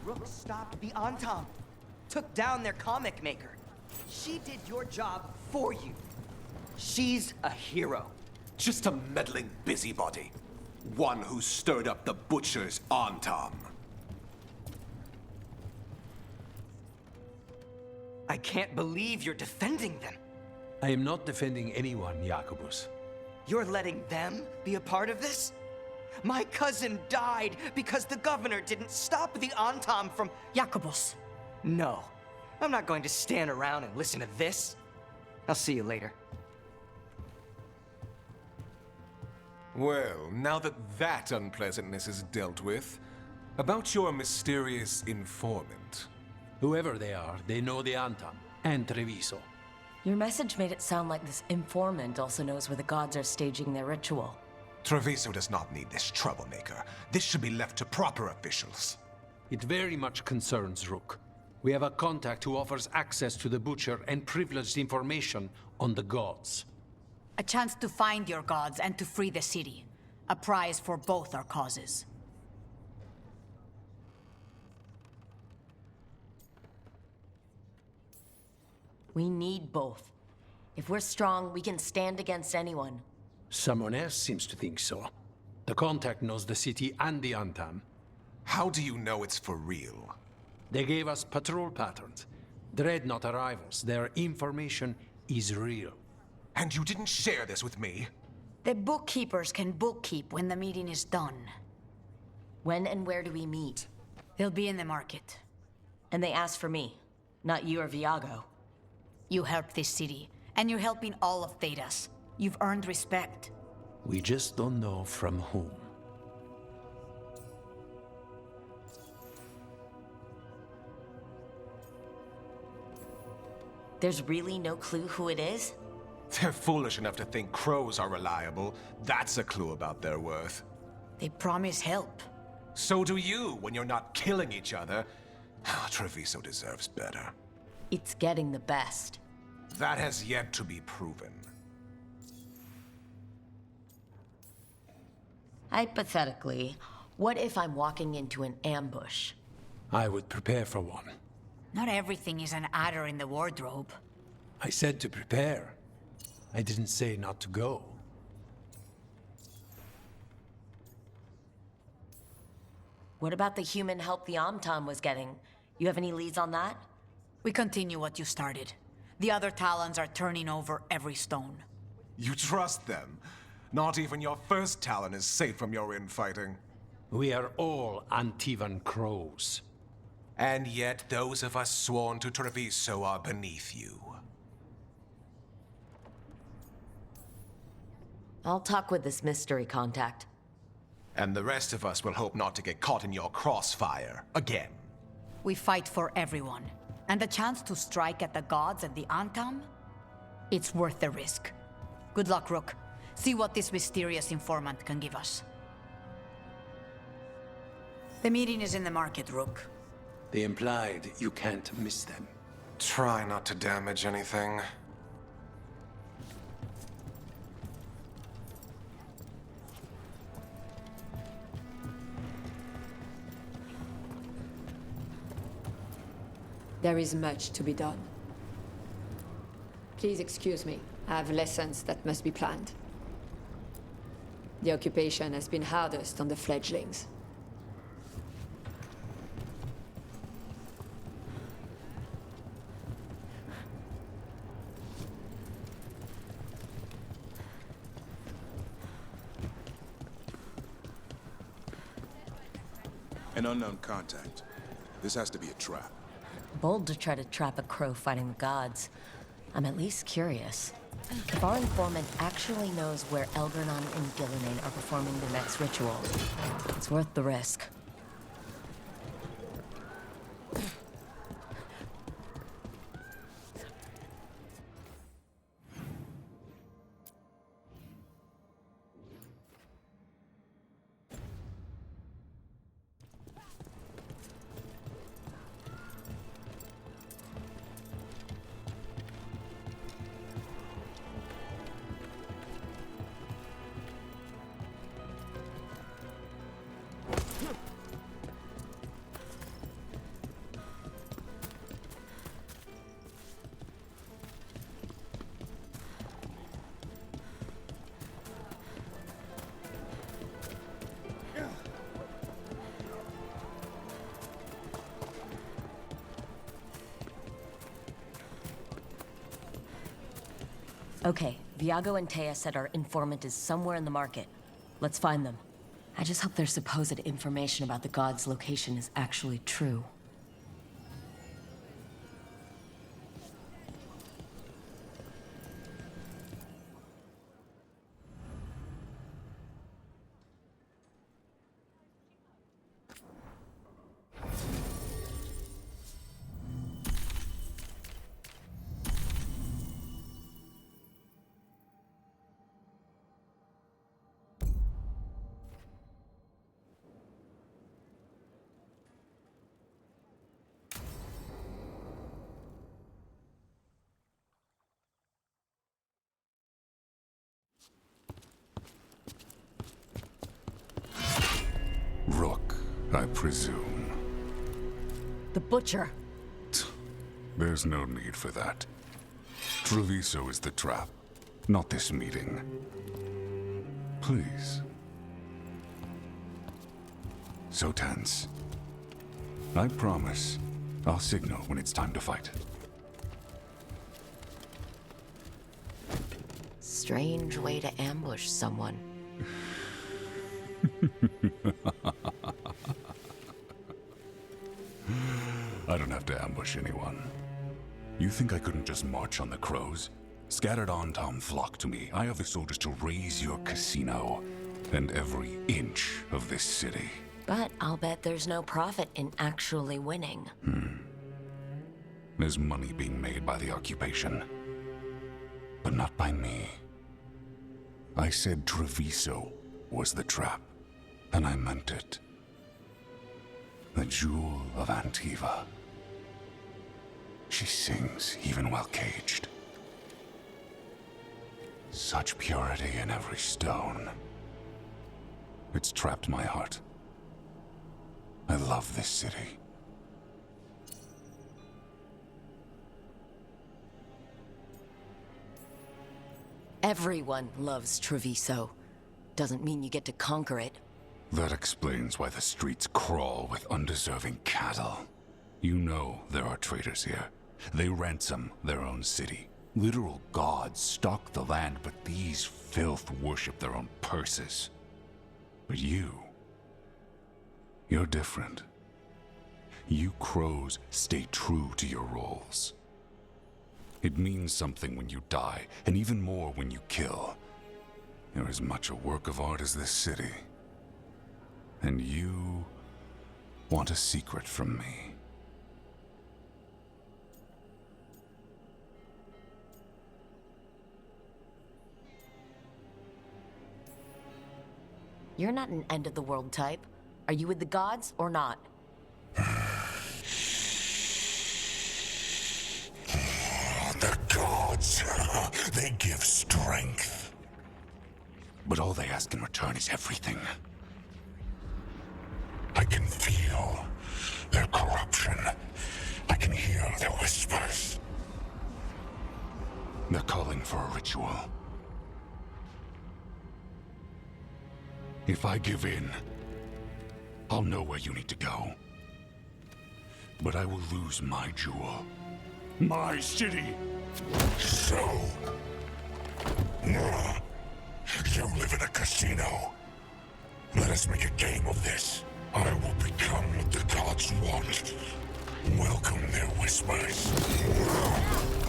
Rook stopped the Antam, took down their comic maker. She did your job for you. She's a hero. Just a meddling busybody. One who stirred up the Butcher's Antam. I can't believe you're defending them. I am not defending anyone, Jacobus. You're letting them be a part of this? My cousin died because the governor didn't stop the Antam from... Jacobus. No, I'm not going to stand around and listen to this. I'll see you later. Well, now that unpleasantness is dealt with, about your mysterious informant. Whoever they are, they know the Antam and Treviso. Your message made it sound like this informant also knows where the gods are staging their ritual. Treviso does not need this troublemaker. This should be left to proper officials. It very much concerns Rook. We have a contact who offers access to the Butcher and privileged information on the gods. A chance to find your gods and to free the city. A prize for both our causes. We need both. If we're strong, we can stand against anyone. Someone else seems to think so. The contact knows the city and the Antam. How do you know it's for real? They gave us patrol patterns. Dreadnought arrivals. Their information is real. And you didn't share this with me? The bookkeepers can bookkeep when the meeting is done. When and where do we meet? They'll be in the market. And they asked for me, not you or Viago. You helped this city, and you're helping all of Thedas. You've earned respect. We just don't know from whom. There's really no clue who it is? They're foolish enough to think crows are reliable. That's a clue about their worth. They promise help. So do you when you're not killing each other. Treviso deserves better. It's getting the best. That has yet to be proven. Hypothetically, what if I'm walking into an ambush? I would prepare for one. Not everything is an adder in the wardrobe. I said to prepare. I didn't say not to go. What about the human help the Amtam was getting? You have any leads on that? We continue what you started. The other Talons are turning over every stone. You trust them? Not even your first Talon is safe from your infighting. We are all Antivan crows. And yet those of us sworn to Treviso are beneath you. I'll talk with this mystery contact. And the rest of us will hope not to get caught in your crossfire again. We fight for everyone. And the chance to strike at the gods and the Antam? It's worth the risk. Good luck, Rook. See what this mysterious informant can give us. The meeting is in the market, Rook. They implied you can't miss them. Try not to damage anything. There is much to be done. Please excuse me. I have lessons that must be planned. The occupation has been hardest on the fledglings. An unknown contact. This has to be a trap. Bold to try to trap a crow fighting the gods. I'm at least curious. If our informant actually knows where Elgernon and Gillinan are performing the next ritual, it's worth the risk. Okay, Viago and Taya said our informant is somewhere in the market. Let's find them. I just hope their supposed information about the god's location is actually true. Rook, I presume. The Butcher! There's no need for that. Treviso is the trap, not this meeting. Please. So tense. I promise, I'll signal when it's time to fight. Strange way to ambush someone. I don't have to ambush anyone. You think I couldn't just march on the crows? Scattered Antom flock to me. I have the soldiers to raise your casino and every inch of this city. But I'll bet there's no profit in actually winning. There's money being made by the occupation. But not by me. I said Treviso was the trap, and I meant it. The Jewel of Antiva. She sings even while caged. Such purity in every stone. It's trapped my heart. I love this city. Everyone loves Treviso. Doesn't mean you get to conquer it. That explains why the streets crawl with undeserving cattle. You know there are traitors here. They ransom their own city. Literal gods stalk the land, but these filth worship their own purses. But you're different. You crows stay true to your roles. It means something when you die, and even more when you kill. You're as much a work of art as this city. And you want a secret from me. You're not an end-of-the-world type. Are you with the gods or not? The gods, they give strength. But all they ask in return is everything. I can feel their corruption. I can hear their whispers. They're calling for a ritual. If I give in, I'll know where you need to go. But I will lose my jewel. My city! So... you live in a casino. Let us make a game of this. I will become what the gods want. Welcome their whispers.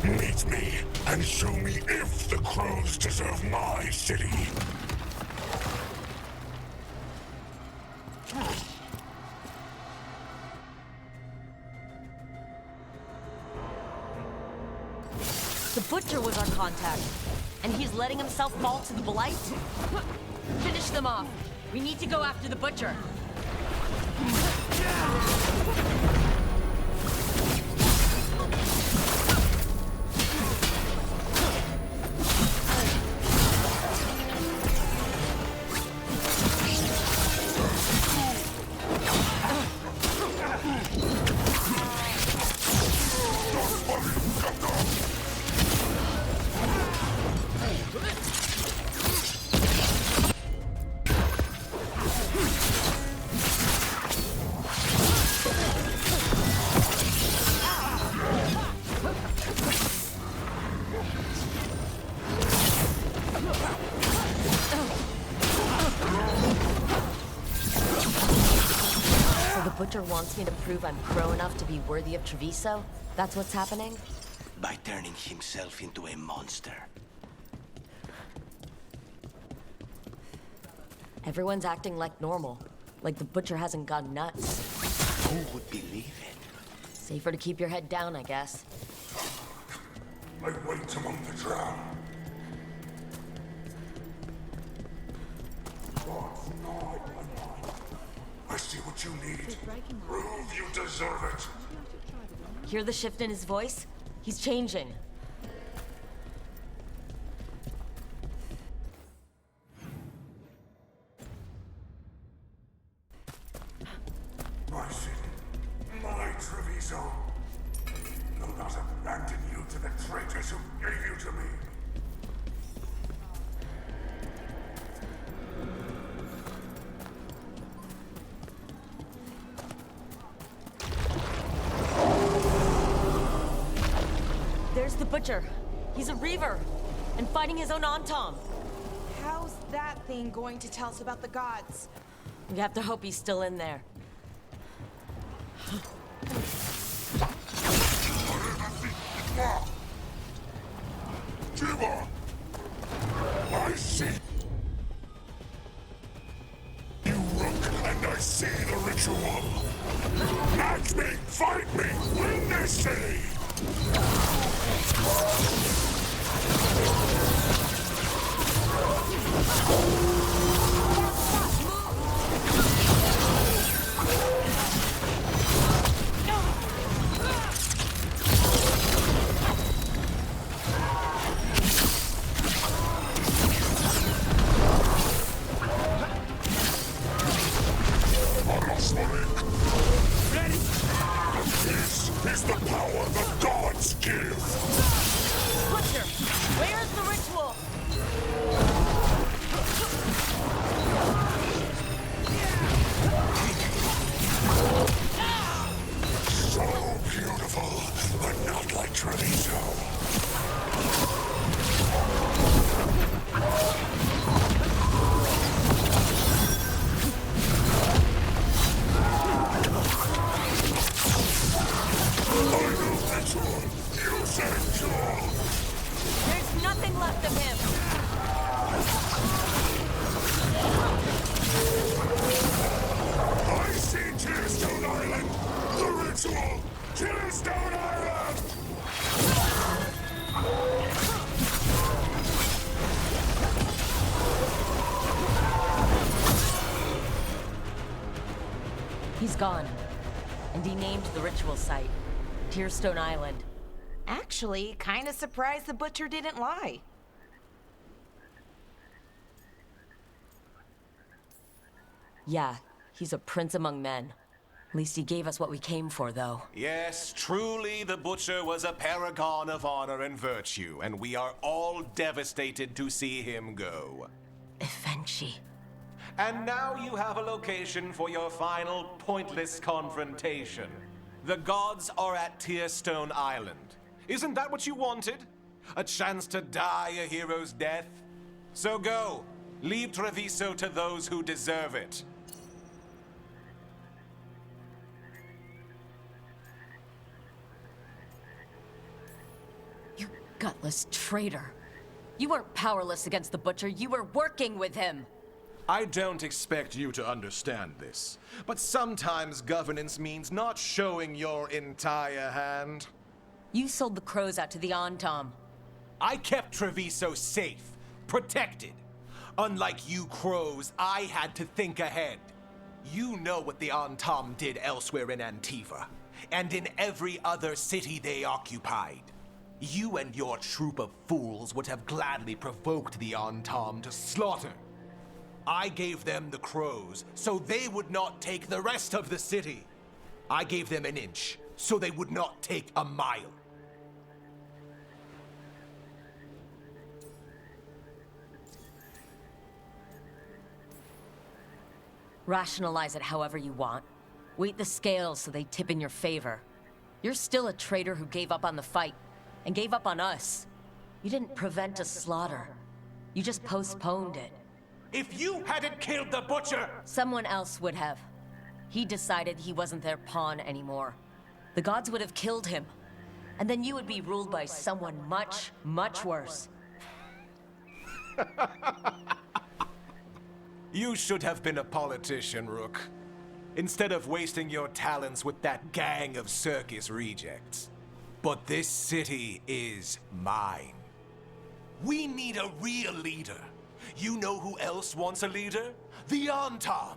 Meet me and show me if the crows deserve my city. The Butcher was our contact, and he's letting himself fall to the Blight? Finish them off. We need to go after the Butcher. Butcher wants me to prove I'm pro enough to be worthy of Treviso? That's what's happening? By turning himself into a monster. Everyone's acting like normal. Like the Butcher hasn't gone nuts. Who would believe it? Safer to keep your head down, I guess. I wait among the drowned. I see what you need. Prove you deserve it. Hear the shift in his voice? He's changing. My city, my Treviso. Do not abandon you to the traitors who gave you to me. There's the Butcher. He's a Reaver. And fighting his own Antom. How's that thing going to tell us about the gods? We have to hope he's still in there. Jiva! I see you, Rook, and I see the ritual. Match me, fight me, win this city! This is the power the gods give! Butcher! Where's the ritual? So beautiful, but not like Treviso. There's nothing left of him. I see Tearstone Island! The ritual! Tearstone Island! He's gone. And he named the ritual site Tearstone Island. Actually, kinda surprised the Butcher didn't lie. Yeah, he's a prince among men. At least he gave us what we came for, though. Yes, truly the Butcher was a paragon of honor and virtue, and we are all devastated to see him go. Eventually. And now you have a location for your final pointless confrontation. The gods are at Tearstone Island. Isn't that what you wanted? A chance to die a hero's death? So go. Leave Treviso to those who deserve it. You gutless traitor. You weren't powerless against the Butcher, you were working with him. I don't expect you to understand this, but sometimes governance means not showing your entire hand. You sold the crows out to the Antom. I kept Treviso safe, protected. Unlike you crows, I had to think ahead. You know what the Antom did elsewhere in Antiva, and in every other city they occupied. You and your troop of fools would have gladly provoked the Antom to slaughter. I gave them the crows, so they would not take the rest of the city. I gave them an inch, so they would not take a mile. Rationalize it however you want. Weight the scales so they tip in your favor. You're still a traitor who gave up on the fight, and gave up on us. You didn't prevent a slaughter. You just postponed it. If you hadn't killed the Butcher! Someone else would have. he decided he wasn't their pawn anymore. The gods would have killed him. And then you would be ruled by someone much, much worse. You should have been a politician, Rook. Instead of wasting your talents with that gang of circus rejects. But this city is mine. We need a real leader. You know who else wants a leader? The Antam.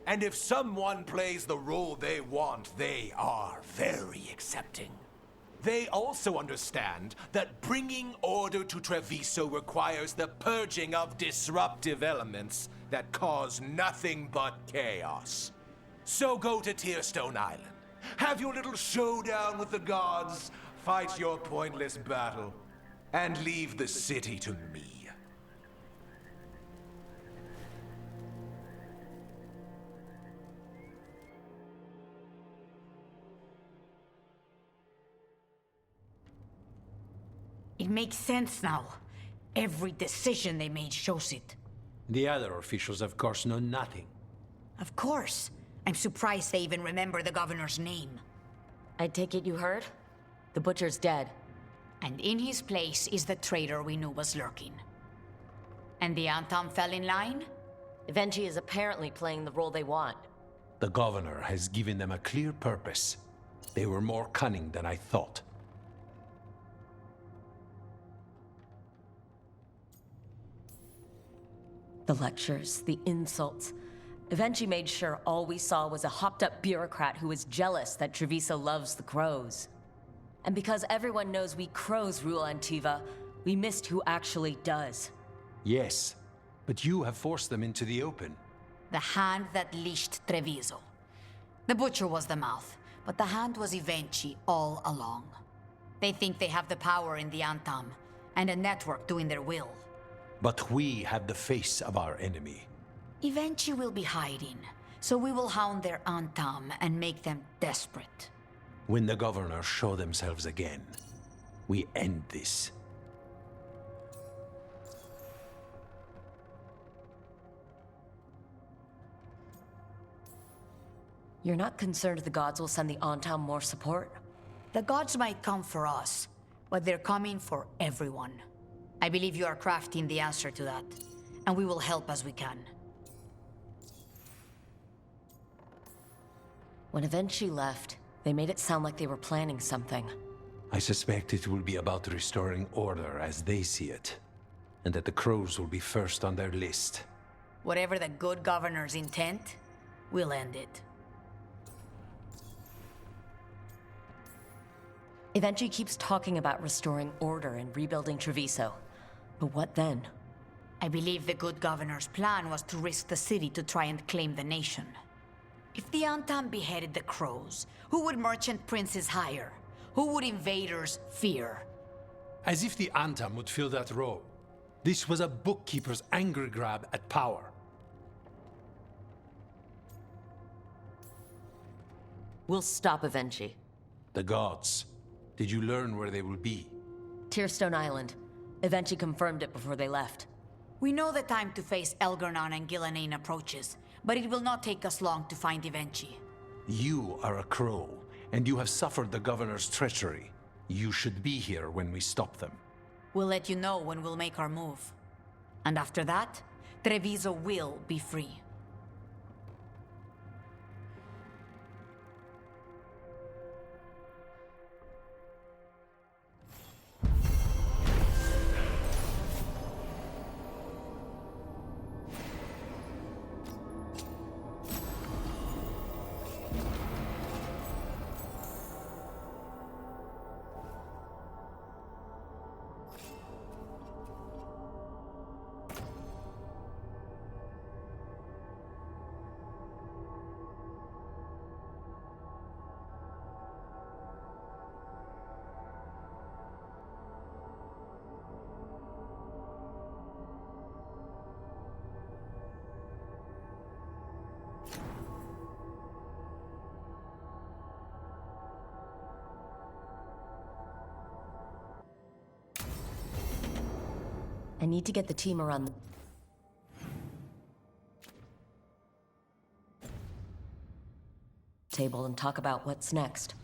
And if someone plays the role they want, they are very accepting. They also understand that bringing order to Treviso requires the purging of disruptive elements that cause nothing but chaos. So go to Tearstone Island, have your little showdown with the gods, fight your pointless battle, and leave the city to me. It makes sense now. Every decision they made shows it. The other officials, of course, know nothing. Of course. I'm surprised they even remember the governor's name. I take it you heard? The butcher's dead. And in his place is the traitor we knew was lurking. And the Antam fell in line? Evenchi is apparently playing the role they want. The governor has given them a clear purpose. They were more cunning than I thought. The lectures, the insults. Evenchi made sure all we saw was a hopped-up bureaucrat who was jealous that Treviso loves the crows. And because everyone knows we crows rule Antiva, we missed who actually does. Yes, but you have forced them into the open. The hand that leashed Treviso. The butcher was the mouth, but the hand was Evenchi all along. They think they have the power in the Antam, and a network doing their will. But we have the face of our enemy. Evenchi will be hiding, so we will hound their Antam and make them desperate. When the governors show themselves again, we end this. You're not concerned the gods will send the Antam more support? The gods might come for us, but they're coming for everyone. I believe you are crafting the answer to that, and we will help as we can. When Evenchi left, they made it sound like they were planning something. I suspect it will be about restoring order as they see it, and that the crows will be first on their list. Whatever the good governor's intent, we'll end it. Evenchi keeps talking about restoring order and rebuilding Treviso. But what then? I believe the good governor's plan was to risk the city to try and claim the nation. If the Antam beheaded the crows, who would merchant princes hire? Who would invaders fear? As if the Antam would fill that role. This was a bookkeeper's angry grab at power. We'll stop Evenchi. The gods. Did you learn where they will be? Tearstone Island. Evenchi confirmed it before they left. We know the time to face Elgarnon and Gillenane approaches, but it will not take us long to find Evenchi. You are a crow, and you have suffered the governor's treachery. You should be here when we stop them. We'll let you know when we'll make our move. And after that, Treviso will be free. I need to get the team around table and talk about what's next.